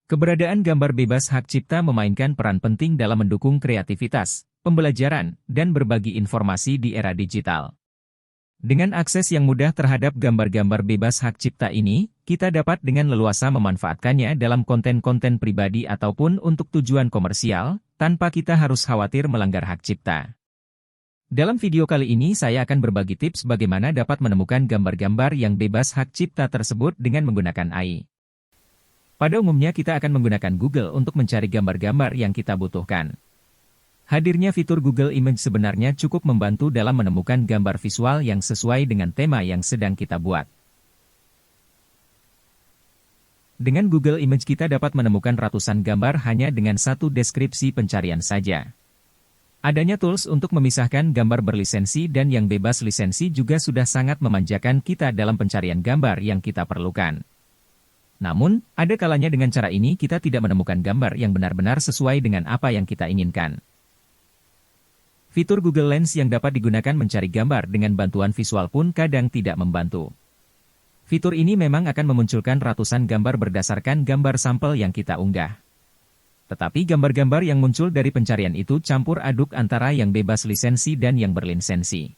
Keberadaan gambar bebas hak cipta memainkan peran penting dalam mendukung kreativitas, pembelajaran, dan berbagi informasi di era digital. Dengan akses yang mudah terhadap gambar-gambar bebas hak cipta ini, kita dapat dengan leluasa memanfaatkannya dalam konten-konten pribadi ataupun untuk tujuan komersial, tanpa kita harus khawatir melanggar hak cipta. Dalam video kali ini saya akan berbagi tips bagaimana dapat menemukan gambar-gambar yang bebas hak cipta tersebut dengan menggunakan AI. Pada umumnya kita akan menggunakan Google untuk mencari gambar-gambar yang kita butuhkan. Hadirnya fitur Google Image sebenarnya cukup membantu dalam menemukan gambar visual yang sesuai dengan tema yang sedang kita buat. Dengan Google Image kita dapat menemukan ratusan gambar hanya dengan satu deskripsi pencarian saja. Adanya tools untuk memisahkan gambar berlisensi dan yang bebas lisensi juga sudah sangat memanjakan kita dalam pencarian gambar yang kita perlukan. Namun, ada kalanya dengan cara ini kita tidak menemukan gambar yang benar-benar sesuai dengan apa yang kita inginkan. Fitur Google Lens yang dapat digunakan mencari gambar dengan bantuan visual pun kadang tidak membantu. Fitur ini memang akan memunculkan ratusan gambar berdasarkan gambar sampel yang kita unggah. Tetapi gambar-gambar yang muncul dari pencarian itu campur aduk antara yang bebas lisensi dan yang berlisensi.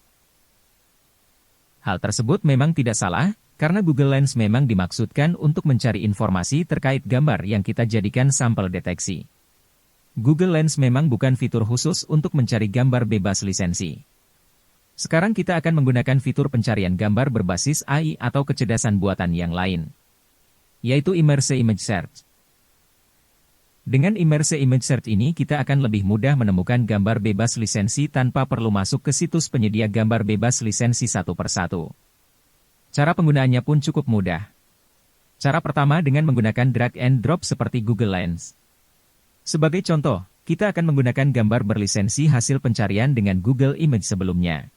Hal tersebut memang tidak salah, karena Google Lens memang dimaksudkan untuk mencari informasi terkait gambar yang kita jadikan sampel deteksi. Google Lens memang bukan fitur khusus untuk mencari gambar bebas lisensi. Sekarang kita akan menggunakan fitur pencarian gambar berbasis AI atau kecerdasan buatan yang lain, yaitu Immerse Image Search. Dengan Immerse Image Search ini kita akan lebih mudah menemukan gambar bebas lisensi tanpa perlu masuk ke situs penyedia gambar bebas lisensi satu persatu. Cara penggunaannya pun cukup mudah. Cara pertama dengan menggunakan drag and drop seperti Google Lens. Sebagai contoh, kita akan menggunakan gambar berlisensi hasil pencarian dengan Google Image sebelumnya.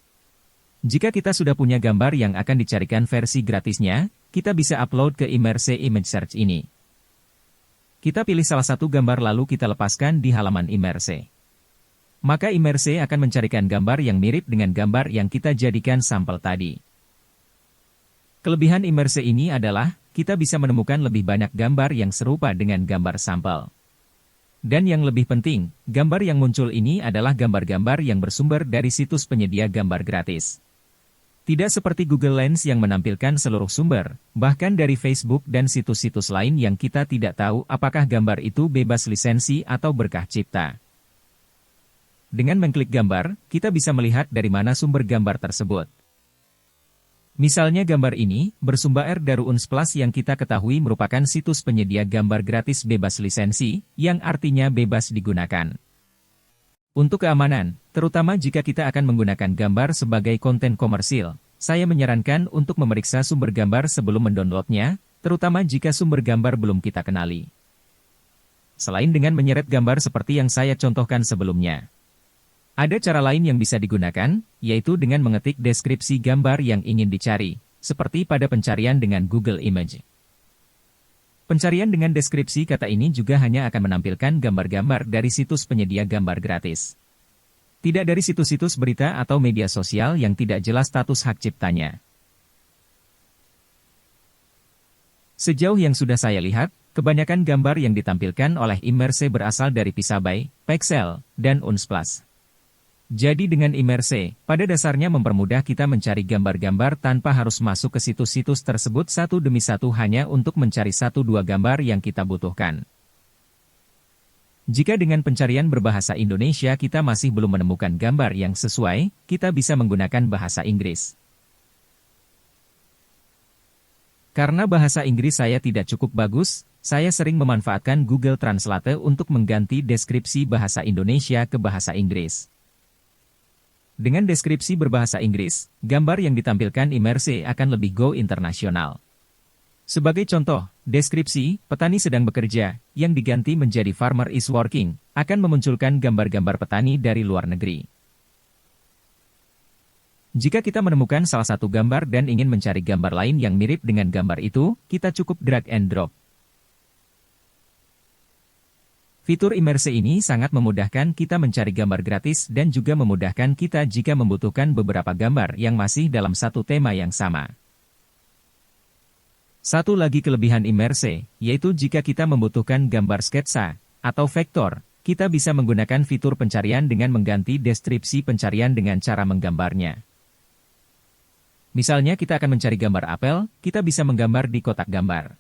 Jika kita sudah punya gambar yang akan dicarikan versi gratisnya, kita bisa upload ke Immerse Image Search ini. Kita pilih salah satu gambar lalu kita lepaskan di halaman Immerse. Maka Immerse akan mencarikan gambar yang mirip dengan gambar yang kita jadikan sampel tadi. Kelebihan Immerse ini adalah, kita bisa menemukan lebih banyak gambar yang serupa dengan gambar sampel. Dan yang lebih penting, gambar yang muncul ini adalah gambar-gambar yang bersumber dari situs penyedia gambar gratis. Tidak seperti Google Lens yang menampilkan seluruh sumber, bahkan dari Facebook dan situs-situs lain yang kita tidak tahu apakah gambar itu bebas lisensi atau berkah cipta. Dengan mengklik gambar, kita bisa melihat dari mana sumber gambar tersebut. Misalnya gambar ini, bersumber dari Unsplash yang kita ketahui merupakan situs penyedia gambar gratis bebas lisensi, yang artinya bebas digunakan. Untuk keamanan, terutama jika kita akan menggunakan gambar sebagai konten komersil, saya menyarankan untuk memeriksa sumber gambar sebelum mendownloadnya, terutama jika sumber gambar belum kita kenali. Selain dengan menyeret gambar seperti yang saya contohkan sebelumnya. Ada cara lain yang bisa digunakan, yaitu dengan mengetik deskripsi gambar yang ingin dicari, seperti pada pencarian dengan Google Image. Pencarian dengan deskripsi kata ini juga hanya akan menampilkan gambar-gambar dari situs penyedia gambar gratis. Tidak dari situs-situs berita atau media sosial yang tidak jelas status hak ciptanya. Sejauh yang sudah saya lihat, kebanyakan gambar yang ditampilkan oleh Immerse berasal dari Pixabay, Pexel, dan Unsplash. Jadi dengan Immerse, pada dasarnya mempermudah kita mencari gambar-gambar tanpa harus masuk ke situs-situs tersebut satu demi satu hanya untuk mencari 1-2 gambar yang kita butuhkan. Jika dengan pencarian berbahasa Indonesia kita masih belum menemukan gambar yang sesuai, kita bisa menggunakan bahasa Inggris. Karena bahasa Inggris saya tidak cukup bagus, saya sering memanfaatkan Google Translate untuk mengganti deskripsi bahasa Indonesia ke bahasa Inggris. Dengan deskripsi berbahasa Inggris, gambar yang ditampilkan Immerse akan lebih go internasional. Sebagai contoh, deskripsi petani sedang bekerja, yang diganti menjadi farmer is working, akan memunculkan gambar-gambar petani dari luar negeri. Jika kita menemukan salah satu gambar dan ingin mencari gambar lain yang mirip dengan gambar itu, kita cukup drag and drop. Fitur Immerse ini sangat memudahkan kita mencari gambar gratis dan juga memudahkan kita jika membutuhkan beberapa gambar yang masih dalam satu tema yang sama. Satu lagi kelebihan Imerse, yaitu jika kita membutuhkan gambar sketsa atau vektor, kita bisa menggunakan fitur pencarian dengan mengganti deskripsi pencarian dengan cara menggambarnya. Misalnya kita akan mencari gambar apel, kita bisa menggambar di kotak gambar.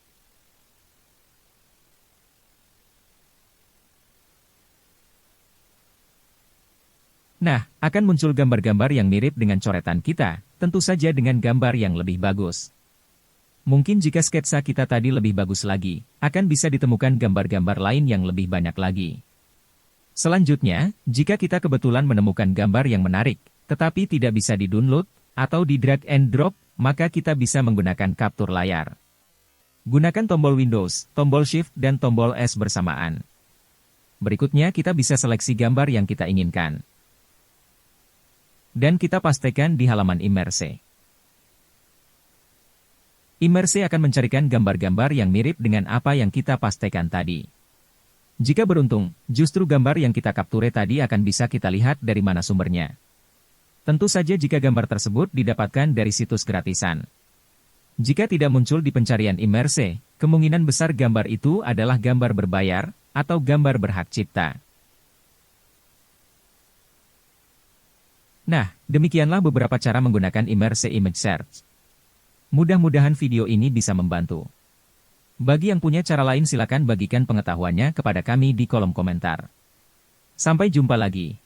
Nah, akan muncul gambar-gambar yang mirip dengan coretan kita, tentu saja dengan gambar yang lebih bagus. Mungkin jika sketsa kita tadi lebih bagus lagi, akan bisa ditemukan gambar-gambar lain yang lebih banyak lagi. Selanjutnya, jika kita kebetulan menemukan gambar yang menarik, tetapi tidak bisa di-download, atau di-drag and drop, maka kita bisa menggunakan kaptur layar. Gunakan tombol Windows, tombol Shift, dan tombol S bersamaan. Berikutnya kita bisa seleksi gambar yang kita inginkan. Dan kita pastikan di halaman Imerse. Imerse akan mencarikan gambar-gambar yang mirip dengan apa yang kita pastikan tadi. Jika beruntung, justru gambar yang kita kapture tadi akan bisa kita lihat dari mana sumbernya. Tentu saja jika gambar tersebut didapatkan dari situs gratisan. Jika tidak muncul di pencarian Imerse, kemungkinan besar gambar itu adalah gambar berbayar atau gambar berhak cipta. Nah, demikianlah beberapa cara menggunakan Imerse Image Search. Mudah-mudahan video ini bisa membantu. Bagi yang punya cara lain silakan bagikan pengetahuannya kepada kami di kolom komentar. Sampai jumpa lagi.